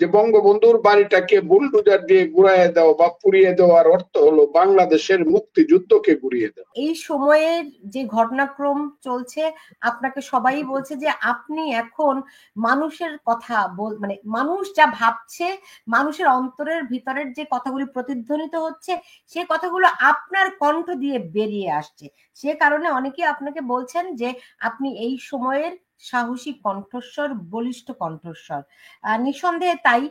যে বঙ্গবন্ধুর বাড়িটাকে বুলডোজার দিয়ে গুড়াইয়ে দেওয়া বা পুড়িয়ে দেওয়ার অর্থ হলো বাংলাদেশের মুক্তিযুদ্ধকে গুড়িয়ে দেওয়া। এই সময়ের যে ঘটনাক্রম চলছে, আপনাকে সবাই বলছে যে আপনি এখন মানুষের কথা মানে মানুষ যা ভাবছে, মানুষের অন্তরের ভিতরের যে কথাগুলি প্রতিধ্বনিত হচ্ছে, সে কথাগুলো আপনার কণ্ঠ দিয়ে বেরিয়ে আসছে। সে কারণে অনেকেই আপনাকে বলছেন যে আপনি এই সময়ের সাহসী কণ্ঠস্বর, বলিষ্ঠ কণ্ঠস্বর। নিঃসন্দেহে তাই।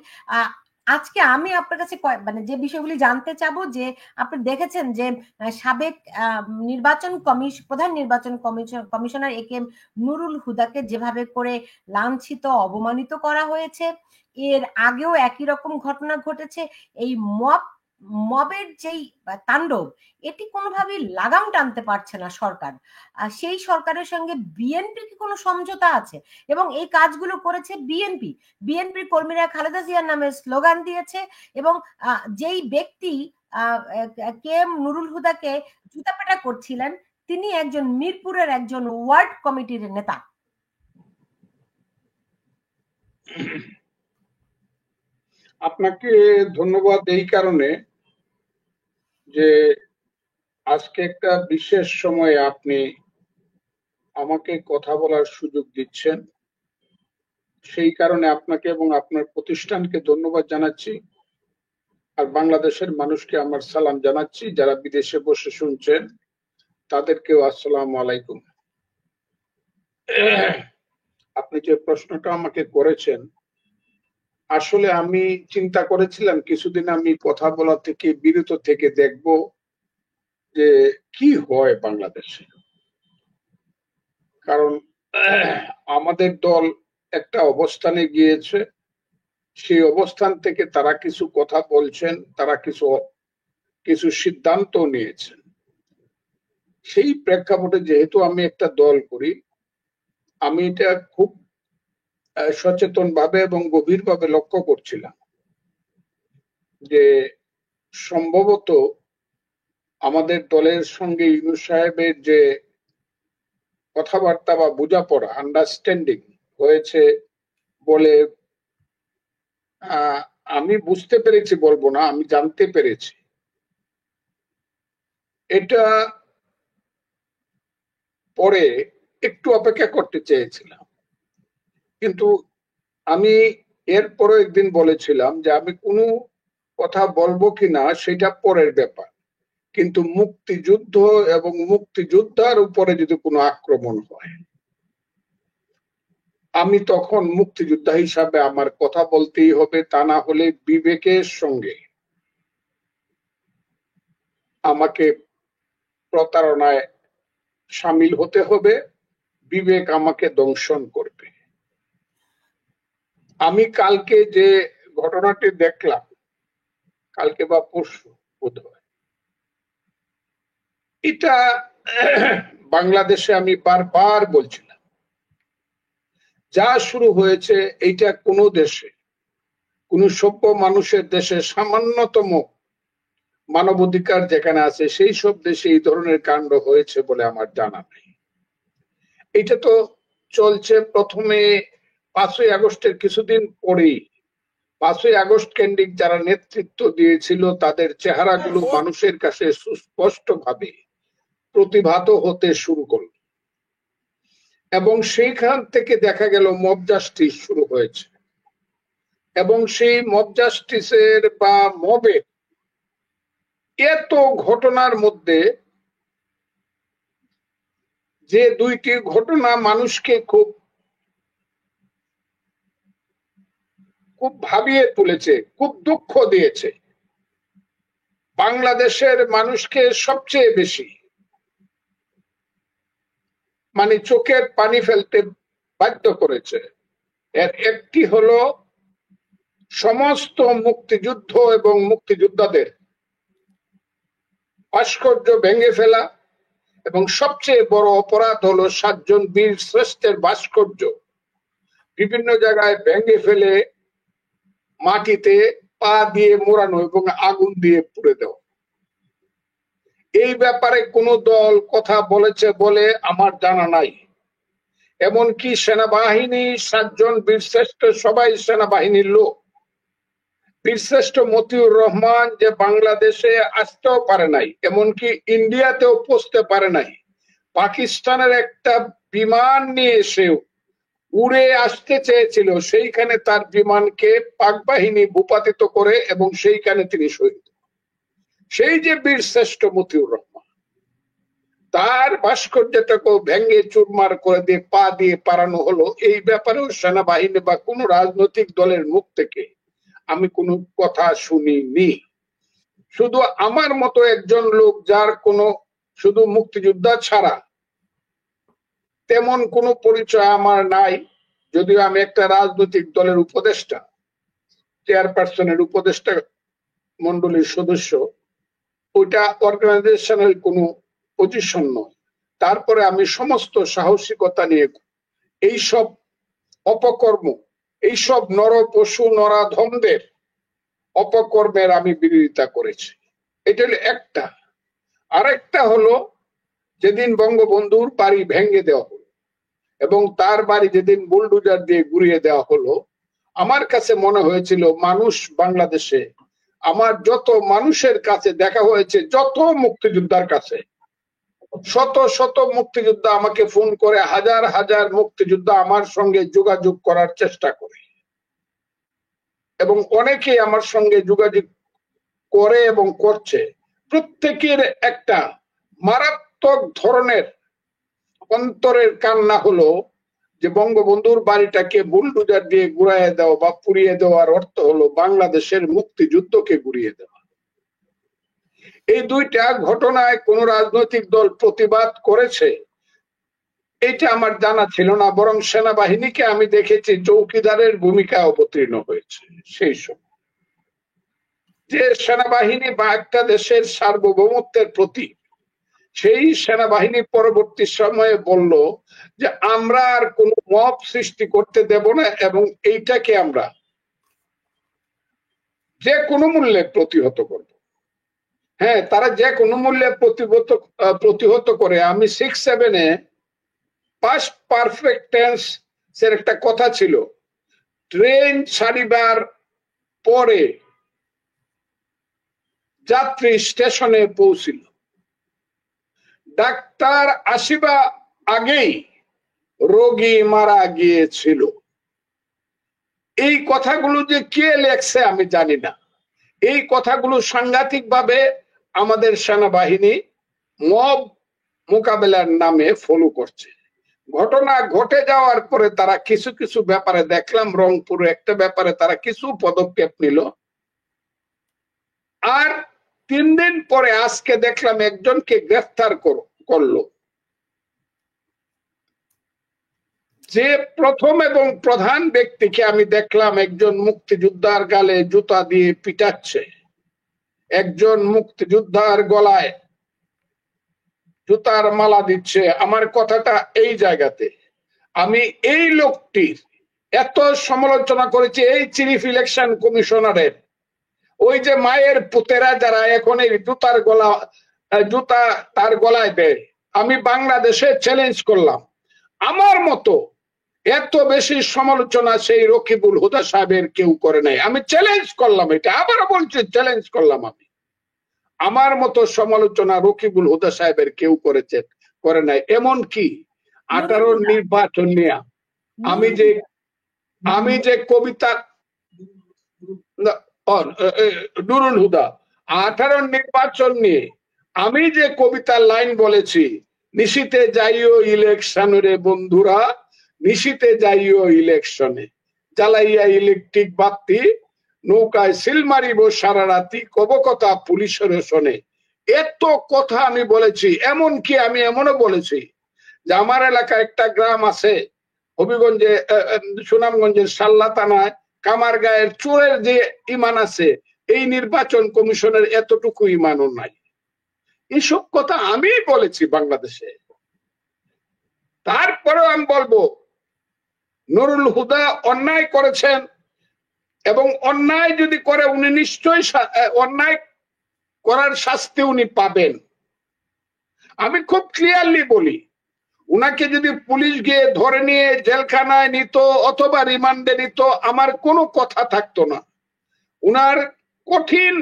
আজকে আমি আপনার কাছে মানে যে বিষয়গুলি জানতে চাবো, যে আপনি দেখেছেন যে সাবেক প্রধান নির্বাচন commissioner A K M Nurul হুদাকে যেভাবে করে লাঞ্ছিত, অবমানিত করা হয়েছে, এর আগেও একই রকম ঘটনা ঘটেছে। এই মবের যেই তাণ্ডব, এটি কোনোভাবেই লাগাম টানতে পারছে না সরকার। সেই সরকারের সঙ্গে বিএনপির কি কোনো সমঝোতা আছে? এবং এই কাজগুলো করেছে বিএনপির কর্মীরা খালেদা জিয়ার নামে স্লোগান দিয়েছে, এবং যেই ব্যক্তি কে এম নুরুল হুদাকে জুতাপেটা করছিলেন, তিনি একজন মিরপুরের একজন ওয়ার্ড কমিটির নেতা। আপনাকে ধন্যবাদ এই কারণে যে আজকে একটা বিশেষ সময়ে আপনি আমাকে কথা বলার সুযোগ দিচ্ছেন। সেই কারণে আপনাকে এবং আপনার প্রতিষ্ঠানকে ধন্যবাদ জানাচ্ছি, আর বাংলাদেশের মানুষকে আমার সালাম জানাচ্ছি। যারা বিদেশে বসে শুনছেন তাদেরকেও আসসালামু আলাইকুম। আপনি যে প্রশ্নটা আমাকে করেছেন, আসলে আমি চিন্তা করেছিলাম কিছুদিন আমি কথা বলা থেকে বিরত থেকে দেখব যে কি হয় বাংলাদেশে। কারণ আমাদের দল একটা অবস্থানে গিয়েছে, সেই অবস্থান থেকে তারা কিছু কথা বলছেন, তারা কিছু সিদ্ধান্ত নিয়েছেন। সেই প্রেক্ষাপটে যেহেতু আমি একটা দল করি, আমি এটা খুব সচেতন ভাবে এবং গভীরভাবে লক্ষ্য করছিলাম যে সম্ভবত আমাদের দলের সঙ্গে ইউনূস সাহেবের যে কথাবার্তা বা বোঝাপড়া, আন্ডারস্ট্যান্ডিং হয়েছে বলে আমি বুঝতে পেরেছি, বলবো না, আমি জানতে পেরেছি। এটা পরে একটু অপেক্ষা করতে চেয়েছিলাম, কিন্তু আমি এরপরে একদিন বলেছিলাম যে আমি কোনো কথা বলবো কিনা সেটা পরের ব্যাপার, কিন্তু মুক্তিযুদ্ধ এবং মুক্তিযোদ্ধার উপরে যদি কোনো আক্রমণ হয়, আমি তখন মুক্তিযোদ্ধা হিসাবে আমার কথা বলতেই হবে। তা না হলে বিবেকের সঙ্গে আমাকে প্রতারণায় সামিল হতে হবে, বিবেক আমাকে দংশন করবে। আমি কালকে যে ঘটনাটি দেখলাম, কালকে বা পরশু বোধহয়, এটা বাংলাদেশে আমি বারবার বলছিলাম, যা শুরু হয়েছে এইটা কোনো দেশে, কোন সভ্য মানুষের দেশে সামান্যতম মানবাধিকার যেখানে আছে সেই সব দেশে এই ধরনের কাণ্ড হয়েছে বলে আমার জানা নেই। এটা তো চলছে প্রথমে 5ই আগস্টের কিছুদিন পরেই। 5ই আগস্ট কেন্দ্রিক যারা নেতৃত্ব দিয়েছিল তাদের চেহারাগুলো মানুষের কাছে সুস্পষ্ট ভাবে প্রতিভাত হতে শুরু করল, এবং সেইখান থেকে দেখা গেল মব জাস্টিস শুরু হয়েছে। এবং সেই মব জাস্টিসের বা মবের এত ঘটনার মধ্যে যে দুইটি ঘটনা মানুষকে খুব ভাবিয়ে তুলেছে, খুব দুঃখ দিয়েছে, বাংলাদেশের মানুষকে সবচেয়ে বেশি মানে চোখের পানি ফেলতে বাধ্য করেছে। এর একটি হলো সমস্ত মুক্তিযুদ্ধ এবং মুক্তিযোদ্ধাদের ভাস্কর্য ভেঙে ফেলা, এবং সবচেয়ে বড় অপরাধ হলো 7 জন বীর শ্রেষ্ঠের ভাস্কর্য বিভিন্ন জায়গায় ভেঙে ফেলে মাটিতে পা দিয়ে মোড়ানো এবং আগুন দিয়ে পুড়ে দেওয়া। এই ব্যাপারে কোন দল কথা বলেছে বলে আমার জানা নাই। এমনকি সেনাবাহিনী 7 জন বীরশ্রেষ্ঠ সবাই সেনাবাহিনীর লোক, বীরশ্রেষ্ঠ মতিউর রহমান যে বাংলাদেশে আসতেও পারে নাই, এমনকি ইন্ডিয়াতেও পৌঁছতে পারে নাই, পাকিস্তানের একটা বিমান নিয়ে এসেও উড়ে আসতে চেয়েছিল, সেইখানে তার বিমানকে পাক বাহিনী ভূপাতিত করে এবং সেইখানে তিনি শহীদ। সেই যে বীরশ্রেষ্ঠ মতিউর রহমান, তার ভাস্কর্যটাকে ভেঙে চুরমার করে দিয়ে পা দিয়ে পারানো হলো, এই ব্যাপারেও সেনাবাহিনী বা কোন রাজনৈতিক দলের মুখ থেকে আমি কোনো কথা শুনিনি। শুধু আমার মতো একজন লোক, যার কোনো শুধু মুক্তিযোদ্ধা ছাড়া তেমন কোনো পরিচয় আমার নাই, যদিও আমি একটা রাজনৈতিক দলের উপদেষ্টা, চেয়ারপারসনের উপদেষ্টা মন্ডলীর সদস্য, ওইটা অর্গানাইজেশনাল কোনো পজিশন নয়। তারপরে আমি সমস্ত সাহসিকতা নিয়ে এইসব অপকর্ম, এইসব নর পশু নরাধমদের অপকর্মের আমি বিরোধিতা করেছি। এটা হলো একটা। আরেকটা হলো, যেদিন বঙ্গবন্ধুর বাড়ি ভেঙে দেওয়া হলো এবং তার বাড়ি যেদিন বুলডোজার দিয়ে গুড়িয়ে দেওয়া হলো, আমার কাছে মনে হয়েছিল মানুষ বাংলাদেশে, আমার যত মানুষের কাছে দেখা হয়েছে, যত মুক্তিযোদ্ধার কাছে, শত শত মুক্তিযোদ্ধা আমাকে ফোন করে, হাজার হাজার মুক্তিযোদ্ধা আমার সঙ্গে যোগাযোগ করার চেষ্টা করে এবং অনেকেই আমার সঙ্গে যোগাযোগ করে এবং করছে। প্রত্যেকের একটা মারাত্মক ধরনের অন্তরের কান্না হলো যে বঙ্গবন্ধুর বাড়িটাকে বুলডোজার দিয়ে গুড়াইয়ে দেওয়া বা পুড়িয়ে দেওয়ার অর্থ হলো বাংলাদেশের মুক্তিযুদ্ধকে গুড়িয়ে দেওয়া। এই দুইটা ঘটনায় কোন রাজনৈতিক দল প্রতিবাদ করেছে এটা আমার জানা ছিল না, বরং সেনাবাহিনীকে আমি দেখেছি চৌকিদারের ভূমিকা অবতীর্ণ হয়েছে। সেই সময় যে সেনাবাহিনী বা একটা দেশের সার্বভৌমত্বের প্রতি, সেই সেনাবাহিনী পরবর্তী সময়ে বলল যে আমরা আর কোনো মব সৃষ্টি করতে দেব না এবং এইটাকে আমরা যে কোনো মূল্যে প্রতিহত করব। হ্যাঁ, তারা যে কোনো মূল্যে প্রতিহত করে। আমি 6-7-এ পাস্ট পারফেক্ট টেন্স এর একটা কথা ছিল, ট্রেন ছাড়িবার পরে যাত্রী স্টেশনে পৌঁছিল, ডাক্তার আসিবা আগেই রোগী মারা গিয়েছিল। এই কথাগুলো যে কে লেখছে আমি জানি না। এই কথাগুলো সাংঘাতিক ভাবে আমাদের সেনাবাহিনী মব মোকাবেলার নামে ফলো করছে। ঘটনা ঘটে যাওয়ার পরে তারা কিছু কিছু ব্যাপারে দেখলাম, রংপুরে একটা ব্যাপারে তারা কিছু পদক্ষেপ নিল, আর 3 দিন পরে আজকে দেখলাম একজনকে গ্রেফতার করলো, যে প্রথম এবং প্রধান ব্যক্তিকে আমি দেখলাম একজন মুক্তিযোদ্ধার গালে জুতা দিয়ে পিটাচ্ছে, একজন মুক্তিযোদ্ধার গলায় জুতার মালা দিচ্ছে। আমার কথাটা এই জায়গাতে, আমি এই লোকটির এত সমালোচনা করেছি, এই চিফ ইলেকশন কমিশনারের, ওই যে মায়ের পুতেরা যারা এখন এই জুতা তার গলায় দেয়, আমি বাংলাদেশে চ্যালেঞ্জ করলাম, আমার মতো এত বেশি সমালোচনা সেই রকিবুল হুদা সাহেবের কেউ করে নাই। আমি চ্যালেঞ্জ করলাম, এটা আবারও বলছি, চ্যালেঞ্জ করলাম। আমি আমার মতো সমালোচনা রকিবুল হুদা সাহেবের কেউ করে নাই। এমন কি 18 নির্বাচন নিয়ে আমি যে কবিতা, নুরুল হুদা, 18 নির্বাচন নিয়ে আমি যে কবিতার লাইন বলেছি, নিশিতে যাইও ইলেকশন রে বন্ধুরা, নিশিতে যাইও ইলেকশনে, জ্বালাইয়া ইলেকট্রিক বাতি, নৌকায় সিল মারিব সারা রাতি, কব কথা পুলিশের শোনে। এত কথা আমি বলেছি। এমনকি আমি এমনও বলেছি যে আমার এলাকায় একটা গ্রাম আছে হবিগঞ্জে, সুনামগঞ্জের সাল্লা থানায় কামারগাঁয়ের চোরের যে ইমান আছে, এই নির্বাচন কমিশনের এতটুকু ইমানও নাই। এইসব কথা আমি বলেছি বাংলাদেশে। তারপরেও আমি বলবো, নুরুল হুদা অন্যায় করেছেন এবং অন্যায় যদি করে উনি নিশ্চয়ই অন্যায় করার শাস্তি উনি পাবেন। আমি খুব ক্লিয়ারলি বলি, উনাকে যদি পুলিশ গিয়ে ধরে নিয়ে জেলখানায় নিত অথবা রিমান্ডে নিত, আমার কোনো কথা থাকতো না। উনার কঠিন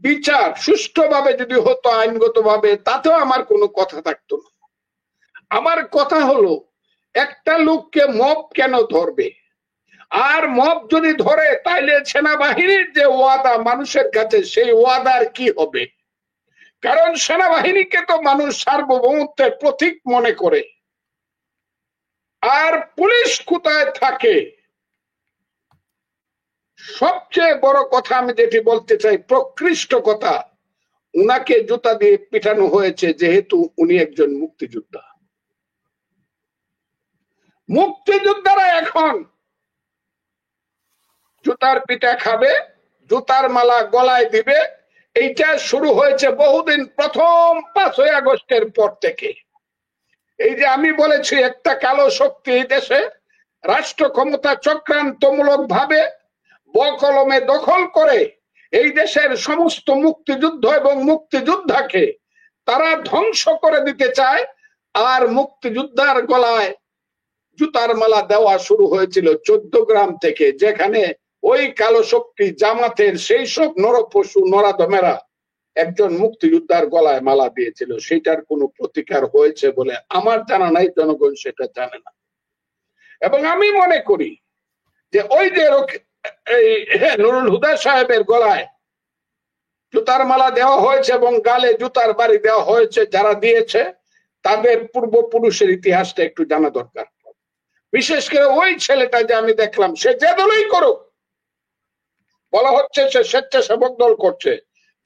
বিচার সুষ্ঠুভাবে যদি হতো আইনগতভাবে, তাতেও আমার কোনো কথা থাকতো না। আমার কথা হলো, একটা লোককে মব কেন ধরবে? আর মব যদি ধরে, তাইলে সেনাবাহিনীর যে ওয়াদা মানুষের কাছে, সেই ওয়াদার কি হবে? কারণ সেনাবাহিনীকে তো মানুষ সার্বভৌমত্বের প্রতীক মনে করে। আর পুলিশ কোথায় থাকে? সবচেয়ে বড় কথা আমি যেটি বলতে চাই, প্রকৃষ্ট কথা, উনাকে জুতা দিয়ে পিটানো হয়েছে যেহেতু উনি একজন মুক্তিযোদ্ধা। মুক্তিযোদ্ধারা এখন জুতার পিঠা খাবে, জুতার মালা গলায় দিবে। এইটা শুরু হয়েছে বহুদিন, প্রথম 5ই আগস্টের পর থেকে। এই যে আমি বলেছি, একটা কালো শক্তি এই দেশে রাষ্ট্র ক্ষমতা চক্রান্তমূলক ভাবে বকলমে দখল করে এই দেশের সমস্ত মুক্তিযুদ্ধ এবং মুক্তিযোদ্ধাকে তারা ধ্বংস করে দিতে চায়। আর মুক্তিযোদ্ধার গলায় জুতার মালা দেওয়া শুরু হয়েছিল 14 গ্রাম থেকে, যেখানে ওই কালো শক্তি জামাতের সেই সব নরপশু নরাধমেরা একজন মুক্তিযোদ্ধার গলায় মালা দিয়েছিল। সেটার কোনো প্রতিকার হয়েছে বলে আমার জানা নাই, জনগণ সেটা জানে না। এবং আমি মনে করি যে ওই যে নুরুল হুদা সাহেবের গলায় জুতার মালা দেওয়া হয়েছে এবং গালে জুতার বাড়ি দেওয়া হয়েছে, যারা দিয়েছে তাদের পূর্বপুরুষের ইতিহাসটা একটু জানা দরকার। বিশেষ করে ওই ছেলেটা যে আমি দেখলাম, সে যে দলই করুক, বলা হচ্ছে সে স্বেচ্ছাসেবক দল করছে,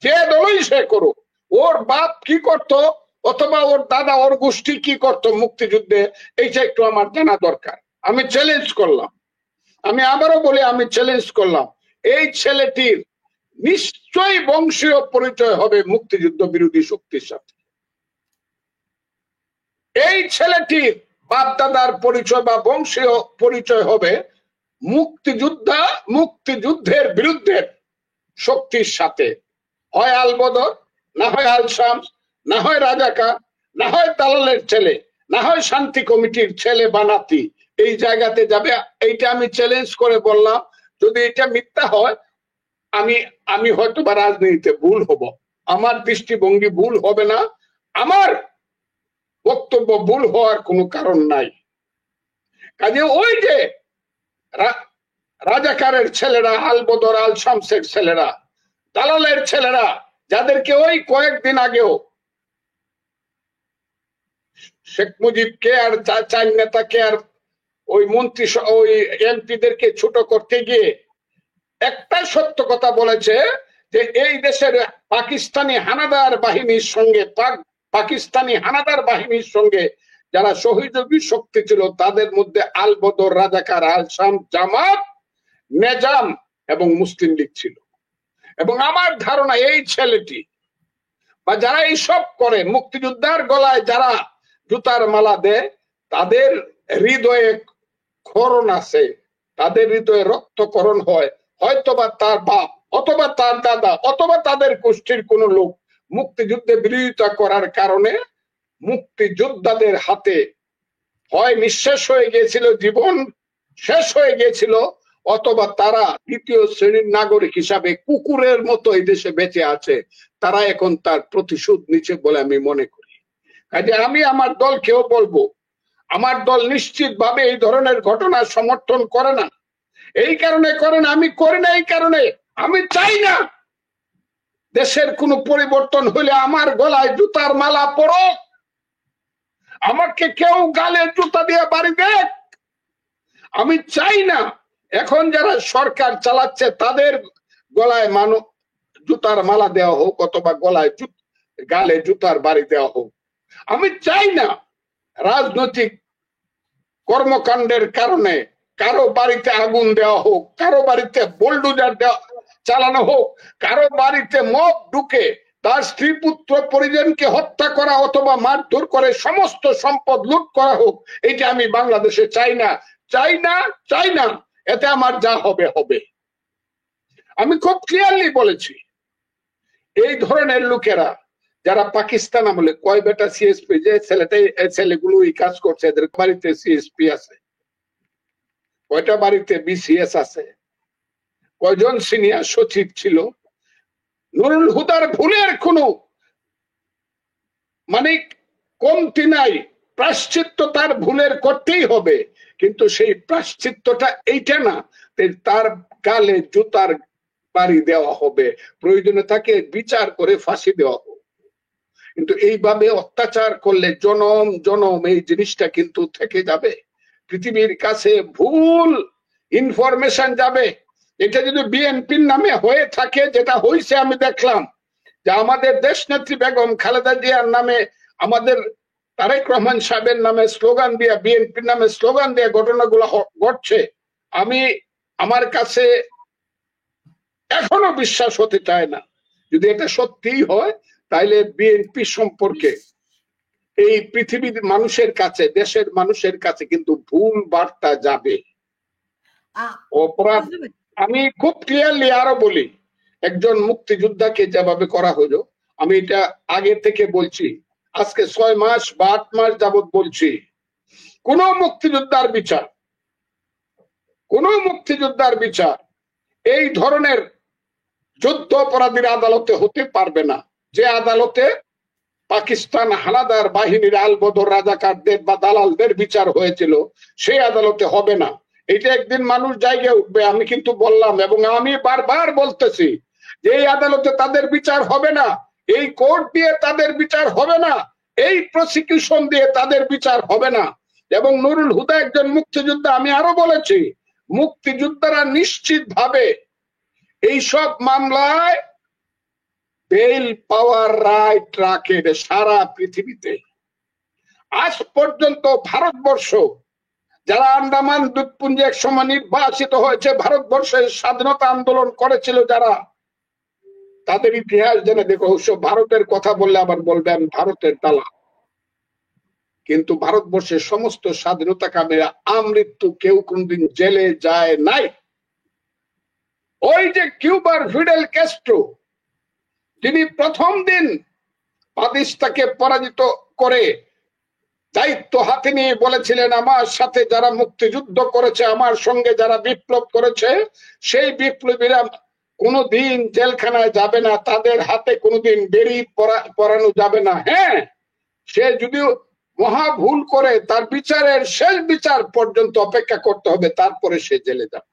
যে দলই সে করুক, ওর বাপ কি করত অথবা ওর দাদা ওর গোষ্ঠী কি করত মুক্তিযুদ্ধে, এইটা একটু আমার জানা দরকার। আমি চ্যালেঞ্জ করলাম, আমি আবারও বলি, আমি চ্যালেঞ্জ করলাম, এই ছেলেটির নিশ্চয়ই বংশীয় পরিচয় হবে মুক্তিযুদ্ধ বিরোধী শক্তির সাথে। এই ছেলেটির বাপ দাদার পরিচয় বা বংশীয় পরিচয় হবে মুক্তিযুদ্ধের বিরুদ্ধে শক্তির সাথে। হয় আল বদর, না হয় আল শামস, না হয় রাজাকার, না হয় দালালের ছেলে, না হয় শান্তি কমিটির ছেলে বা নাতি, এই জায়গাতে যাবে। এইটা আমি চ্যালেঞ্জ করে বললাম। যদি এটা মিথ্যা হয়, আমি হয়তো বা রাজনীতিতে ভুল হব, আমার দৃষ্টিভঙ্গি ভুল হবে না, আমার বক্তব্য ভুল হওয়ার কোনো কারণ নাই। কাজে ওই যে রাজাকারের ছেলেরা, আল বদর আল শামসের ছেলেরা, দালালের ছেলেরা, যাদেরকে ওই কয়েকদিন আগেও শেখ মুজিবকে আর চার নেতাকে আর ওই মন্ত্রী ওই এমপিদেরকে ছোট করতে গিয়ে একটা সত্য কথা বলেছে যে এই দেশের পাকিস্তানি হানাদার বাহিনীর সঙ্গে পাকিস্তানি হানাদার বাহিনীর সঙ্গে যারা সহযোগী শক্তি ছিল, তাদের মধ্যে আল বদর, রাজাকার, আল শাম, জামাত, নেজাম এবং মুসলিম লীগ ছিল। এবং আমার ধারণা এই ছেলেটি বা যারা এইসব করে, মুক্তিযোদ্ধার গলায় যারা জুতার মালা দেয়, তাদের হৃদয়ে ক্ষরণ আছে, তাদের হৃদয়ে রক্তকরণ হয়। হয়তোবা তার বাপ অথবা তার দাদা অথবা তাদের গোষ্ঠীর কোন লোক মুক্তিযুদ্ধে বিরোধিতা করার কারণে মুক্তিযোদ্ধাদের হাতে হয় নিঃশেষ হয়ে গিয়েছিল, জীবন শেষ হয়ে গিয়েছিল, অথবা তারা দ্বিতীয় শ্রেণীর নাগরিক হিসাবে কুকুরের মতো এই দেশে বেঁচে আছে। তারা এখন তার প্রতিশোধ নিচ্ছে বলে আমি মনে করি। কাজে আমি আমার দলকেও বলবো, আমার দল নিশ্চিতভাবে এই ধরনের ঘটনা সমর্থন করে না। এই কারণে করে না, আমি করি না এই কারণে, আমি চাই না দেশের কোনো পরিবর্তন হলে আমার গলায় জুতার মালা পড়ো, আমাকে কেউ গালে জুতা দিয়ে বাড়ি দেখ। আমি চাই না এখন যারা সরকার চালাচ্ছে তাদের গলায় জুতার মালা দেওয়া হোক অথবা গলায় গালে জুতার বাড়ি দেওয়া হোক। আমি চাই না রাজনৈতিক কর্মকাণ্ডের কারণে কারো বাড়িতে আগুন দেওয়া হোক, কারো বাড়িতে বুলডোজার চালানো হোক, কারো বাড়িতে মব ঢুকে তার স্ত্রী পুত্র পরিজনকে হত্যা করা অথবা মারধর করে সমস্ত সম্পদ লুট করা হোক। এইটা আমি বাংলাদেশে চাই না, চাই না, চাই না। এতে আমার যা হবে হবে। আমি খুব ক্লিয়ারলি বলেছি, এই ধরনের লোকেরা যারা পাকিস্তান আমলে কয় বেটা সিএসপি, যে ছেলেগুলো এই কাজ করছে, এদের বাড়িতে সিএসপি আছে, কয়টা বাড়িতে বিসিএস আছে, কয়জন সিনিয়র সচিব ছিল। নুরুল হুদার ভুলের কোনো মানে কমতি নাই, প্রায়শ্চিত্ত তার ভুলের করতেই হবে, কিন্তু সেই প্রায়শ্চিত্তটা এইটা না তার গালে জুতার বাড়ি দেওয়া হবে, প্রয়োজনে তাকে বিচার করে ফাঁসি দেওয়া হবে। কিন্তু এইভাবে অত্যাচার করলে জনম জনম এই জিনিসটা কিন্তু থেকে যাবে, পৃথিবীর কাছে ভুল ইনফরমেশন যাবে। এটা যদি বিএনপির নামে হয়ে থাকে, যেটা হয়েছে আমি দেখলাম, যে আমাদের দেশনেত্রী বেগম খালেদা জিয়ার নামে, আমাদের তারেক রহমান সাহেবের নামে স্লোগান দিয়া, বিএনপির নামে স্লোগান দিয়ে ঘটনাগুলো ঘটছে, আমি আমার কাছে এখনো বিশ্বাস হতে চায় না। যদি এটা সত্যিই হয়, তাইলে বিএনপি সম্পর্কে এই পৃথিবীর মানুষের কাছে, দেশের মানুষের কাছে কিন্তু ভুল বার্তা যাবে। অপরাধ আমি খুব ক্লিয়ারলি আরো বলি, একজন মুক্তিযোদ্ধাকে যেভাবে করা হলো, আমি এটা আগে থেকে বলছি, আজকে 6 মাস বা 8 মাস যাবত বলছি, কোন মুক্তিযোদ্ধার বিচার, কোন মুক্তিযোদ্ধার বিচার এই ধরনের যুদ্ধ অপরাধীর আদালতে হতে পারবে না। যে আদালতে পাকিস্তান হানাদার বাহিনীর আলবদর রাজাকারদের বা দালালদের বিচার হয়েছিল, সেই আদালতে হবে না। এটা একদিন মানুষ জায়গায় উঠবে, আমি কিন্তু বললাম এবং আমি বারবার বলতেছি যে এই আদালতে তাদের বিচার হবে না, এই কোর্ট দিয়ে তাদের বিচার হবে না, এই প্রসিকিউশন দিয়ে তাদের বিচার হবে না। এবং নুরুল হুদা একজন মুক্তিযোদ্ধা, আমি আরো বলেছি, মুক্তিযোদ্ধারা নিশ্চিত ভাবে এইসব মামলায় বেল পাওয়ার রাইট রাখে সারা পৃথিবীতে। আজ পর্যন্ত ভারতবর্ষ, যারা আন্দামান দ্বীপপুঞ্জে এক সময় নির্বাসিত হয়েছে, ভারতবর্ষের স্বাধীনতা আন্দোলন করেছিল যারা, তাদের ইতিহাস জেনে দেখো। অবশ্য ভারতের কথা বললে আবার বলবেন ভারতের দালাল, কিন্তু ভারতবর্ষের সমস্ত স্বাধীনতা কামীরা আমৃত্যু কেউ কোনদিন জেলে যায় নাই। ওই যে কিউবার ফিডেল ক্যাস্ট্রো, তিনি প্রথম দিন পাদিস্তাকে পরাজিত করে দায়িত্ব হাতে নিয়ে বলেছিলেন, আমার সাথে যারা মুক্তিযুদ্ধ করেছে, আমার সঙ্গে যারা বিপ্লব করেছে, সেই বিপ্লবীরা কোনোদিন জেলখানায় যাবে না, তাদের হাতে কোনোদিন বেড়ি পরানো যাবে না। হ্যাঁ, সে যদিও মহা ভুল করে, তার বিচারের শেষ বিচার পর্যন্ত অপেক্ষা করতে হবে, তারপরে সে জেলে যাবে।